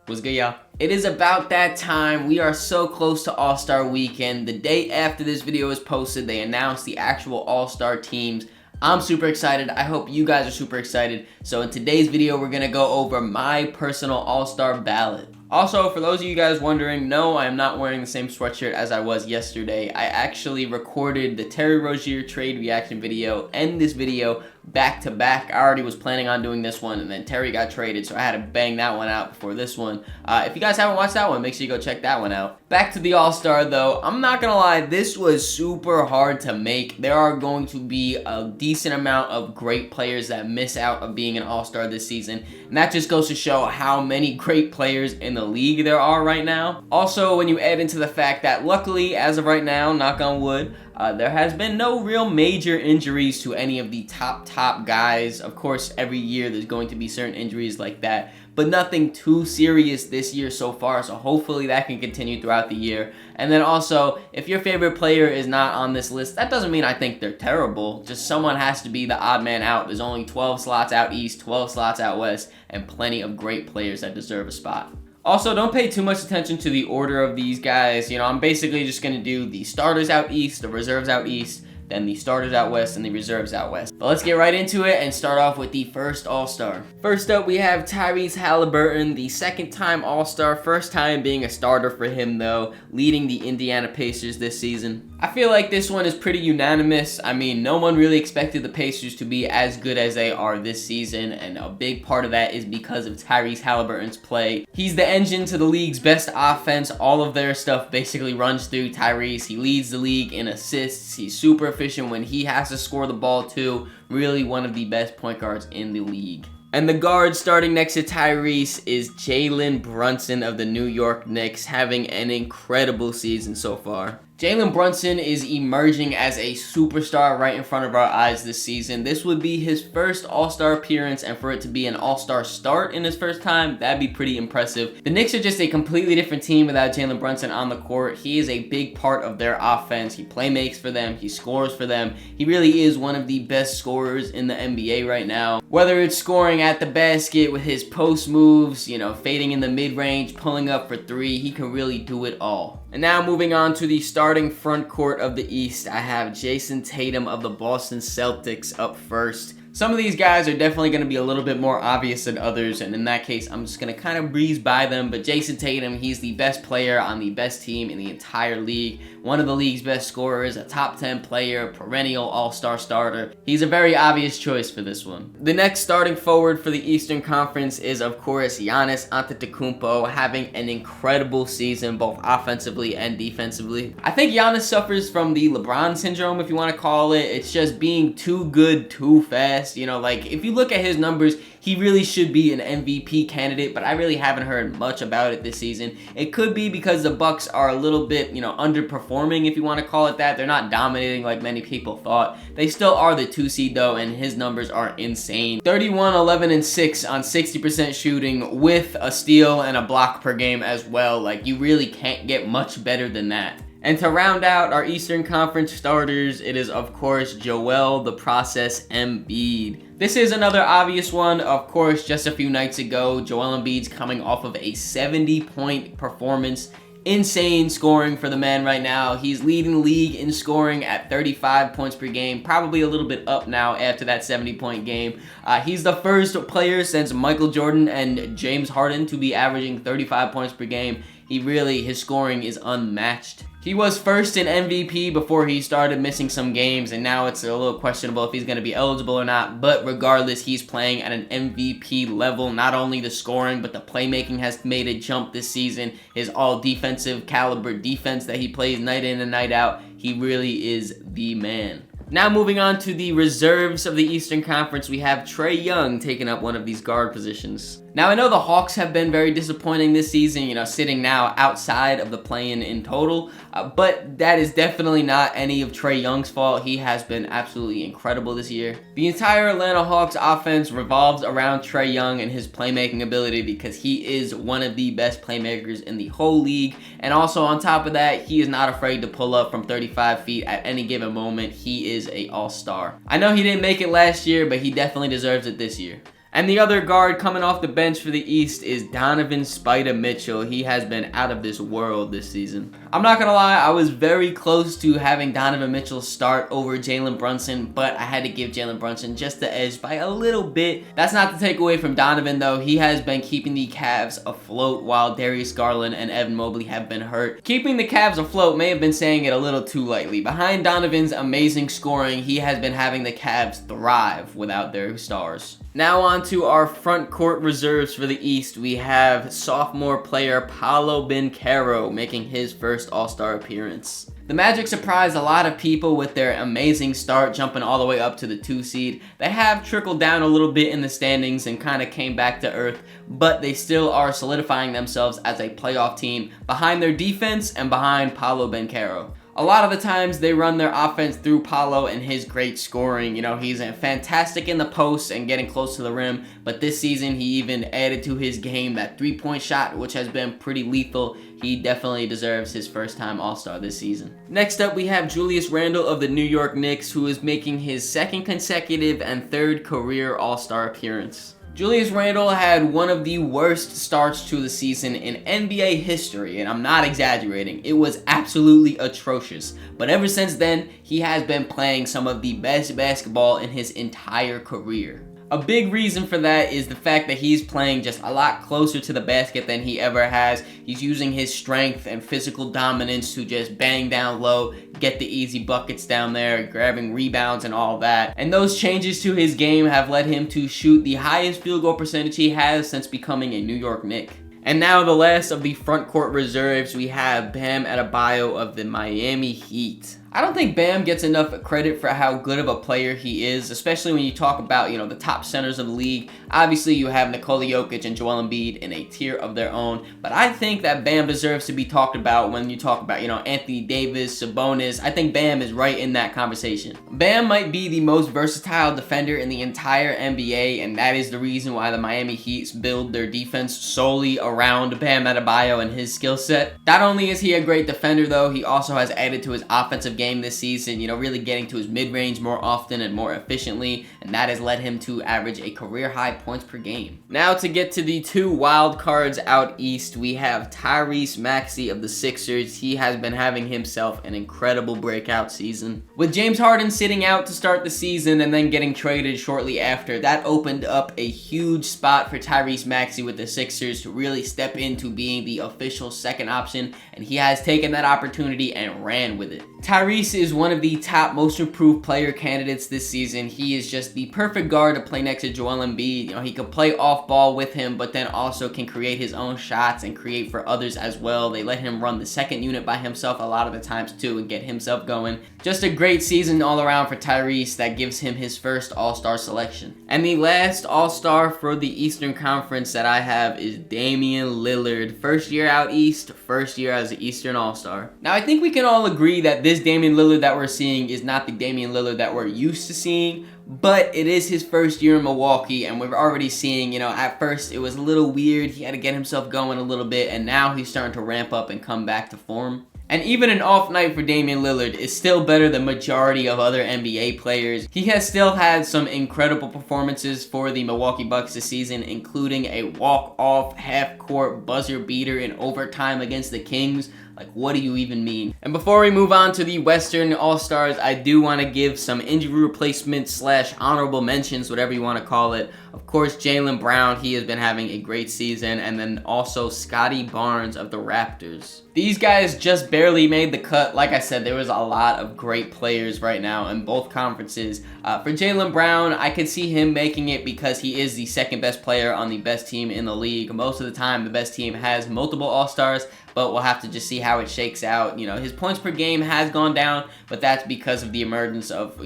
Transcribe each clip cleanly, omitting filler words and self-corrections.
What's good, y'all? It is about that time. We are so close to All-Star Weekend. The day after this video is posted, they announced the actual All-Star teams. I'm super excited. I hope you guys are super excited. So in today's video, we're gonna go over my personal All-Star ballot. Also, for those of you guys wondering, no, I am not wearing the same sweatshirt as I was yesterday. I actually recorded the Terry Rozier trade reaction video and this video back to back. I already was planning on doing this one, and then Terry got traded, so I had to bang that one out before this one. If you guys haven't watched that one, make sure you go check that one out. Back to the All-Star though, I'm not gonna lie, this was super hard to make. There are going to be a decent amount of great players that miss out of being an All-Star this season, and that just goes to show how many great players in the league there are right now. Also, when you add into the fact that luckily, as of right now, knock on wood, there has been no real major injuries to any of the top guys. Of course, every year there's going to be certain injuries like that, but nothing too serious this year so far, so hopefully that can continue throughout the year. And then also, if your favorite player is not on this list, that doesn't mean I think they're terrible. Just someone has to be the odd man out. There's only 12 slots out east, 12 slots out west, and plenty of great players that deserve a spot. Also, don't pay too much attention to the order of these guys. You know, I'm basically just going to do the starters out east, the reserves out east, then the starters out west, and the reserves out west. But let's get right into it and start off with the first All-Star. First up, we have Tyrese Halliburton, the second-time All-Star, first time being a starter for him, though, leading the Indiana Pacers this season. I feel like this one is pretty unanimous. I mean, no one really expected the Pacers to be as good as they are this season, and a big part of that is because of Tyrese Halliburton's play. He's the engine to the league's best offense. All of their stuff basically runs through Tyrese. He leads the league in assists. He's super efficient when he has to score the ball too. Really one of the best point guards in the league. And the guard starting next to Tyrese is Jalen Brunson of the New York Knicks, having an incredible season so far. Jalen Brunson is emerging as a superstar right in front of our eyes this season. This would be his first All-Star appearance, and for it to be an All-Star start in his first time, that'd be pretty impressive. The Knicks are just a completely different team without Jalen Brunson on the court. He is a big part of their offense. He playmakes for them. He scores for them. He really is one of the best scorers in the NBA right now. Whether it's scoring at the basket with his post moves, you know, fading in the mid-range, pulling up for three, he can really do it all. And now moving on to the starting front court of the East, I have Jason Tatum of the Boston Celtics up first. Some of these guys are definitely going to be a little bit more obvious than others, and in that case, I'm just going to kind of breeze by them. But Jason Tatum, he's the best player on the best team in the entire league. One of the league's best scorers, a top 10 player, perennial all-star starter. He's a very obvious choice for this one. The next starting forward for the Eastern Conference is, of course, Giannis Antetokounmpo, having an incredible season, both offensively and defensively. I think Giannis suffers from the LeBron syndrome, if you want to call it. It's just being too good too fast. You know, like, if you look at his numbers, he really should be an MVP candidate, but I really haven't heard much about it this season. It could be because the Bucks are a little bit, you know, underperforming, if you want to call it that. They're not dominating like many people thought. They still are the 2 seed though, and his numbers are insane. 31, 11, and 6 on 60% shooting with a steal and a block per game as well. Like, you really can't get much better than that. And to round out our Eastern Conference starters, it is, of course, Joel the Process Embiid. This is another obvious one. Of course, just a few nights ago, Joel Embiid's coming off of a 70-point performance. Insane scoring for the man right now. He's leading the league in scoring at 35 points per game, probably a little bit up now after that 70-point game. He's the first player since Michael Jordan and James Harden to be averaging 35 points per game. His scoring is unmatched. He was first in MVP before he started missing some games, and now it's a little questionable if he's going to be eligible or not. But regardless, he's playing at an MVP level. Not only the scoring, but the playmaking has made a jump this season. His all-defensive caliber defense that he plays night in and night out, he really is the man. Now moving on to the reserves of the Eastern Conference, we have Trae Young taking up one of these guard positions. Now, I know the Hawks have been very disappointing this season, you know, sitting now outside of the play-in in total, but that is definitely not any of Trae Young's fault. He has been absolutely incredible this year. The entire Atlanta Hawks offense revolves around Trae Young and his playmaking ability because he is one of the best playmakers in the whole league, and also on top of that, he is not afraid to pull up from 35 feet at any given moment. He is an all-star. I know he didn't make it last year, but he definitely deserves it this year. And the other guard coming off the bench for the East is Donovan Spider Mitchell. He has been out of this world this season. I'm not gonna lie, I was very close to having Donovan Mitchell start over Jalen Brunson, but I had to give Jalen Brunson just the edge by a little bit. That's not to take away from Donovan though. He has been keeping the Cavs afloat while Darius Garland and Evan Mobley have been hurt. Keeping the Cavs afloat may have been saying it a little too lightly. Behind Donovan's amazing scoring, he has been having the Cavs thrive without their stars. Now on to our front court reserves for the East. We have sophomore player Paolo Banchero making his first All-Star appearance. The Magic surprised a lot of people with their amazing start, jumping all the way up to the 2 seed. They have trickled down a little bit in the standings and kind of came back to earth, but they still are solidifying themselves as a playoff team behind their defense and behind Paolo Banchero. A lot of the times they run their offense through Paolo and his great scoring. You know, he's fantastic in the post and getting close to the rim, but this season he even added to his game that 3-point shot, which has been pretty lethal. He definitely deserves his first time All-Star this season. Next up, we have Julius Randle of the New York Knicks, who is making his second consecutive and third career All-Star appearance. Julius Randle had one of the worst starts to the season in NBA history, and I'm not exaggerating. It was absolutely atrocious. But ever since then, he has been playing some of the best basketball in his entire career. A big reason for that is the fact that he's playing just a lot closer to the basket than he ever has. He's using his strength and physical dominance to just bang down low, get the easy buckets down there, grabbing rebounds and all that. And those changes to his game have led him to shoot the highest field goal percentage he has since becoming a New York Knick. And now the last of the front court reserves, we have Bam Adebayo of the Miami Heat. I don't think Bam gets enough credit for how good of a player he is, especially when you talk about, the top centers of the league. Obviously, you have Nikola Jokic and Joel Embiid in a tier of their own, but I think that Bam deserves to be talked about when you talk about, Anthony Davis, Sabonis. I think Bam is right in that conversation. Bam might be the most versatile defender in the entire NBA, and that is the reason why the Miami Heat build their defense solely around Bam Adebayo and his skill set. Not only is he a great defender, though, he also has added to his offensive game this season, really getting to his mid-range more often and more efficiently, and that has led him to average a career-high points per game. Now to get to the 2 wild cards out east, we have Tyrese Maxey of the Sixers. He has been having himself an incredible breakout season. With James Harden sitting out to start the season and then getting traded shortly after, that opened up a huge spot for Tyrese Maxey with the Sixers to really step into being the official second option, and he has taken that opportunity and ran with it. Tyrese is one of the top most improved player candidates this season. He is just the perfect guard to play next to Joel Embiid. He can play off ball with him, but then also can create his own shots and create for others as well. They let him run the second unit by himself a lot of the times too and get himself going. Just a great season all around for Tyrese that gives him his first All-Star selection. And the last All-Star for the Eastern Conference that I have is Damian Lillard. First year out east, first year as an Eastern All-Star. Now I think we can all agree that this Damian Lillard that we're seeing is not the Damian Lillard that we're used to seeing, but it is his first year in Milwaukee, and we're already seeing, at first it was a little weird. He had to get himself going a little bit, and now he's starting to ramp up and come back to form. And even an off night for Damian Lillard is still better than majority of other NBA players. He has still had some incredible performances for the Milwaukee Bucks this season, including a walk-off half-court buzzer beater in overtime against the Kings. Like, what do you even mean? And before we move on to the Western All-Stars, I do want to give some injury replacement / honorable mentions, whatever you want to call it. Of course, Jaylen Brown, he has been having a great season. And then also Scotty Barnes of the Raptors. These guys just barely made the cut. Like I said, there was a lot of great players right now in both conferences. For Jaylen Brown, I could see him making it because he is the second best player on the best team in the league. Most of the time, the best team has multiple All-Stars, but we'll have to just see how it shakes out. His points per game has gone down, but that's because of the emergence of,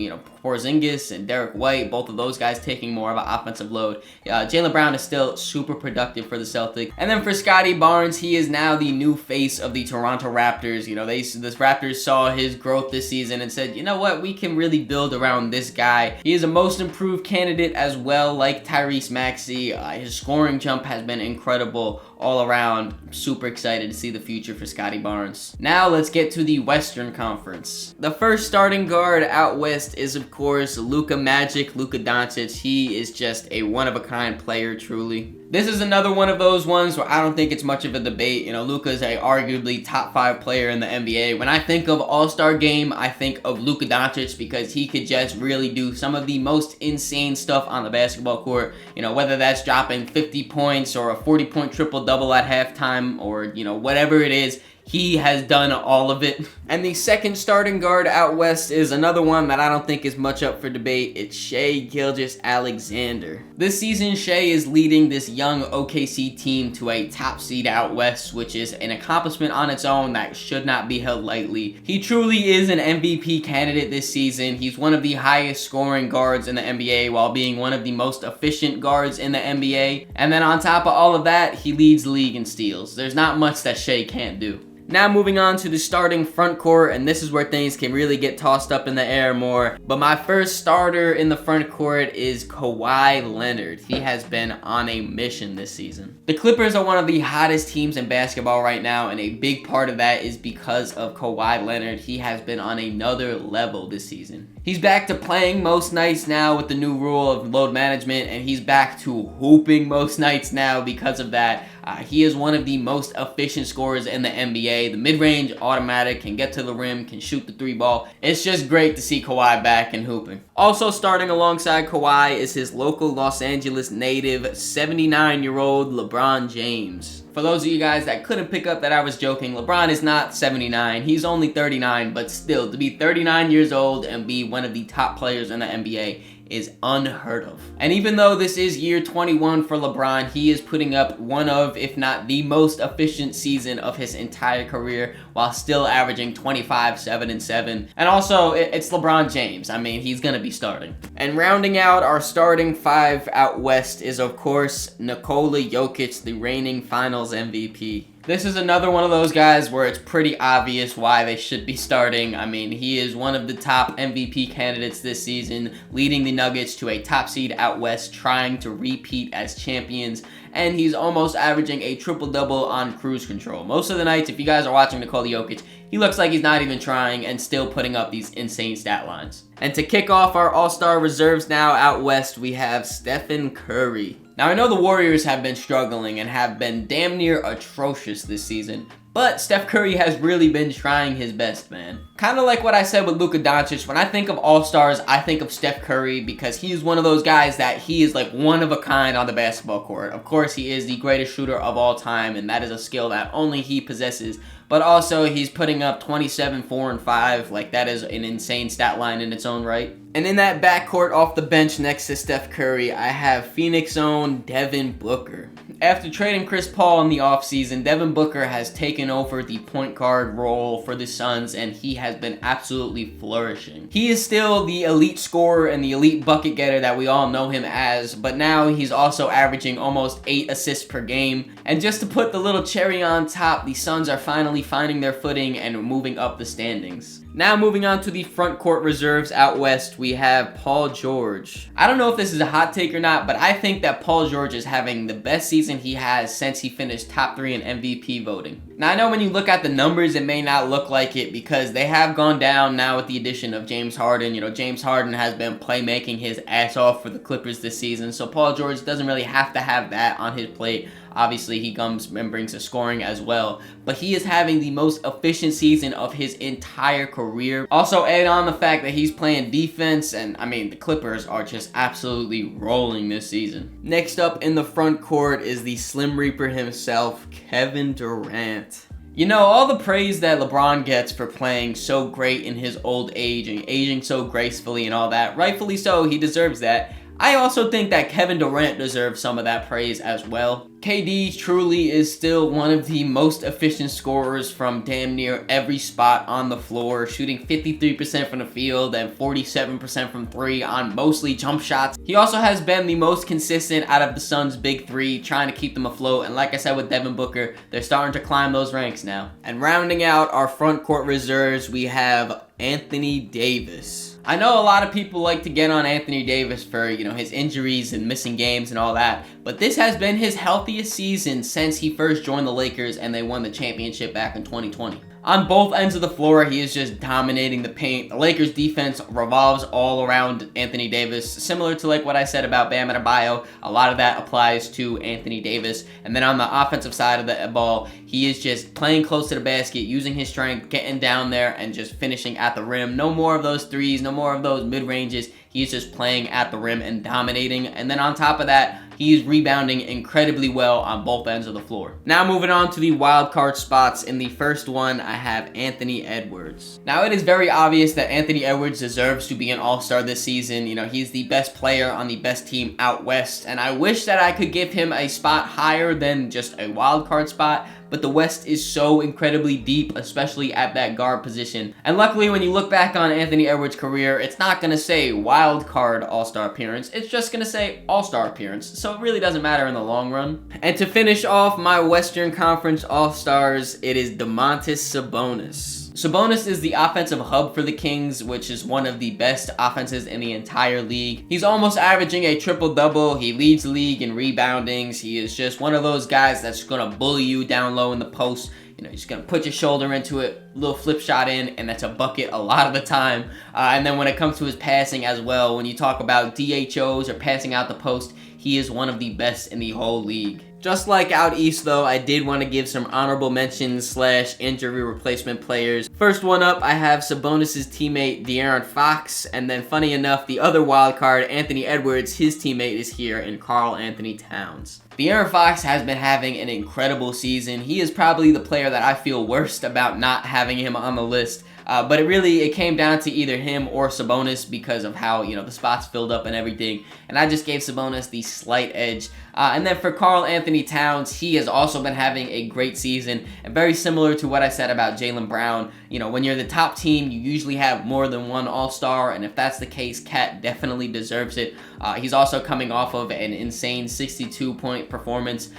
Porzingis and Derek White, both of those guys taking more of an offensive load. Jaylen Brown is still super productive for the Celtics. And then for Scotty Barnes, he is now the new face of the Toronto Raptors. The Raptors saw his growth this season and said, you know what, we can really build around this guy. He is a most improved candidate as well, like Tyrese Maxey. His scoring jump has been incredible all around, super excited to see the future for Scotty Barnes. Now let's get to the Western Conference. The first starting guard out west is, of course, Luka Doncic. He is just a one-of-a-kind player, truly. This is another one of those ones where I don't think it's much of a debate. You know, Luka is a arguably top 5 player in the NBA. When I think of All-Star game, I think of Luka Doncic because he could just really do some of the most insane stuff on the basketball court. You know, whether that's dropping 50 points or a 40-point triple-double at halftime or, you know, whatever it is. He has done all of it. And the second starting guard out west is another one that I don't think is much up for debate. It's Shai Gilgeous-Alexander. This season, Shai is leading this young OKC team to a top seed out west, which is an accomplishment on its own that should not be held lightly. He truly is an MVP candidate this season. He's one of the highest scoring guards in the NBA while being one of the most efficient guards in the NBA. And then on top of all of that, he leads the league in steals. There's not much that Shai can't do. Now moving on to the starting front court, and this is where things can really get tossed up in the air more. But my first starter in the front court is Kawhi Leonard. He has been on a mission this season. The Clippers are one of the hottest teams in basketball right now, and a big part of that is because of Kawhi Leonard. He has been on another level this season. He's back to playing most nights now with the new rule of load management, and he's back to hooping most nights now because of that. He is one of the most efficient scorers in the NBA. The mid-range, automatic, can get to the rim, can shoot the 3-ball. It's just great to see Kawhi back and hooping. Also starting alongside Kawhi is his local Los Angeles native, 79-year-old LeBron James. For those of you guys that couldn't pick up that I was joking, LeBron is not 79. He's only 39, but still, to be 39 years old and be one of the top players in the NBA is unheard of. And even though this is year 21 for LeBron, he is putting up one of, if not the most efficient season of his entire career while still averaging 25, 7, and 7. And also, it's LeBron James. I mean, he's gonna be starting. And rounding out our starting 5 out west is, of course, Nikola Jokic, the reigning Finals MVP. This is another one of those guys where it's pretty obvious why they should be starting. I mean, he is one of the top MVP candidates this season, leading the Nuggets to a top seed out west, trying to repeat as champions. And he's almost averaging a triple-double on cruise control. Most of the nights, if you guys are watching Nikola Jokic, he looks like he's not even trying and still putting up these insane stat lines. And to kick off our All-Star reserves now out west, we have Stephen Curry. Now, I know the Warriors have been struggling and have been damn near atrocious this season, but Steph Curry has really been trying his best, man. Kind of like what I said with Luka Doncic, when I think of All-Stars, I think of Steph Curry because he's one of those guys that he is like one of a kind on the basketball court. Of course, he is the greatest shooter of all time, and that is a skill that only he possesses. But also, he's putting up 27, 4, and 5. Like, that is an insane stat line in its own right. And in that backcourt off the bench next to Steph Curry, I have Phoenix's own Devin Booker. After trading Chris Paul in the offseason, Devin Booker has taken over the point guard role for the Suns, and he has been absolutely flourishing. He is still the elite scorer and the elite bucket getter that we all know him as, but now he's also averaging almost 8 assists per game. And just to put the little cherry on top, the Suns are finally finding their footing and moving up the standings. Now moving on to the front court reserves out west, we have Paul George. I don't know if this is a hot take or not, but I think that Paul George is having the best season he has since he finished top 3 in MVP voting. Now I know when you look at the numbers, it may not look like it because they have gone down now with the addition of James Harden. You know, James Harden has been playmaking his ass off for the Clippers this season, so Paul George doesn't really have to have that on his plate. Obviously, he comes and brings the scoring as well, but he is having the most efficient season of his entire career. Also, add on the fact that he's playing defense, and I mean, the Clippers are just absolutely rolling this season. Next up in the front court is the Slim Reaper himself, Kevin Durant. You know, all the praise that LeBron gets for playing so great in his old age and aging so gracefully and all that, rightfully so, he deserves that. I also think that Kevin Durant deserves some of that praise as well. KD truly is still one of the most efficient scorers from damn near every spot on the floor, shooting 53% from the field and 47% from 3 on mostly jump shots. He also has been the most consistent out of the Suns' big 3, trying to keep them afloat, and like I said with Devin Booker, they're starting to climb those ranks now. And rounding out our front court reserves, we have Anthony Davis. I know a lot of people like to get on Anthony Davis for, his injuries and missing games and all that, but this has been his healthiest season since he first joined the Lakers and they won the championship back in 2020. On both ends of the floor, he is just dominating the paint. The Lakers defense revolves all around Anthony Davis, similar to like what I said about Bam Adebayo. A lot of that applies to Anthony Davis. And then on the offensive side of the ball, he is just playing close to the basket, using his strength, getting down there, and just finishing at the rim. No more of those threes, no more of those mid-ranges. He's just playing at the rim and dominating. And then on top of that, he's rebounding incredibly well on both ends of the floor. Now moving on to the wild card spots. In the first one, I have Anthony Edwards. Now it is very obvious that Anthony Edwards deserves to be an all-star this season. He's the best player on the best team out west, and I wish that I could give him a spot higher than just a wild card spot, but the West is so incredibly deep, especially at that guard position. And luckily, when you look back on Anthony Edwards' career, it's not going to say wild card all-star appearance. It's just going to say all-star appearance. So it really doesn't matter in the long run. And to finish off my Western Conference all-stars, it is Domantas Sabonis. Sabonis is the offensive hub for the Kings, which is one of the best offenses in the entire league. He's almost averaging a triple-double. He leads the league in reboundings. He is just one of those guys that's going to bully you down low in the post. You're just going to put your shoulder into it, little flip shot in, and that's a bucket a lot of the time. And then when it comes to his passing as well, when you talk about DHOs or passing out the post, he is one of the best in the whole league. Just like out east though, I did want to give some honorable mentions / injury replacement players. First one up, I have Sabonis' teammate De'Aaron Fox, and then funny enough, the other wild card, Anthony Edwards, his teammate is here in Karl Anthony Towns. De'Aaron Fox has been having an incredible season. He is probably the player that I feel worst about not having him on the list. But it came down to either him or Sabonis because of how, the spots filled up and everything. And I just gave Sabonis the slight edge. And then for Karl Anthony Towns, he has also been having a great season. And very similar to what I said about Jaylen Brown. When you're the top team, you usually have more than one all-star. And if that's the case, Cat definitely deserves it. He's also coming off of an insane 62-point performance.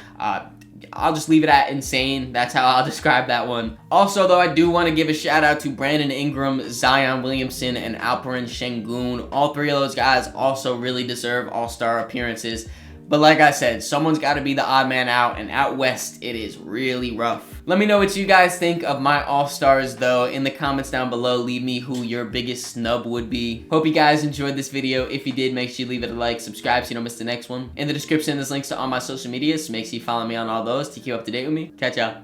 I'll just leave it at insane. That's how I'll describe that one. Also, though, I do want to give a shout out to Brandon Ingram, Zion Williamson, and Alperen Şengün. All three of those guys also really deserve all-star appearances. But like I said, someone's got to be the odd man out, and out west, it is really rough. Let me know what you guys think of my all-stars, though, in the comments down below. Leave me who your biggest snub would be. Hope you guys enjoyed this video. If you did, make sure you leave it a like, subscribe so you don't miss the next one. In the description, there's links to all my social medias, so make sure you follow me on all those to keep up to date with me. Catch ya.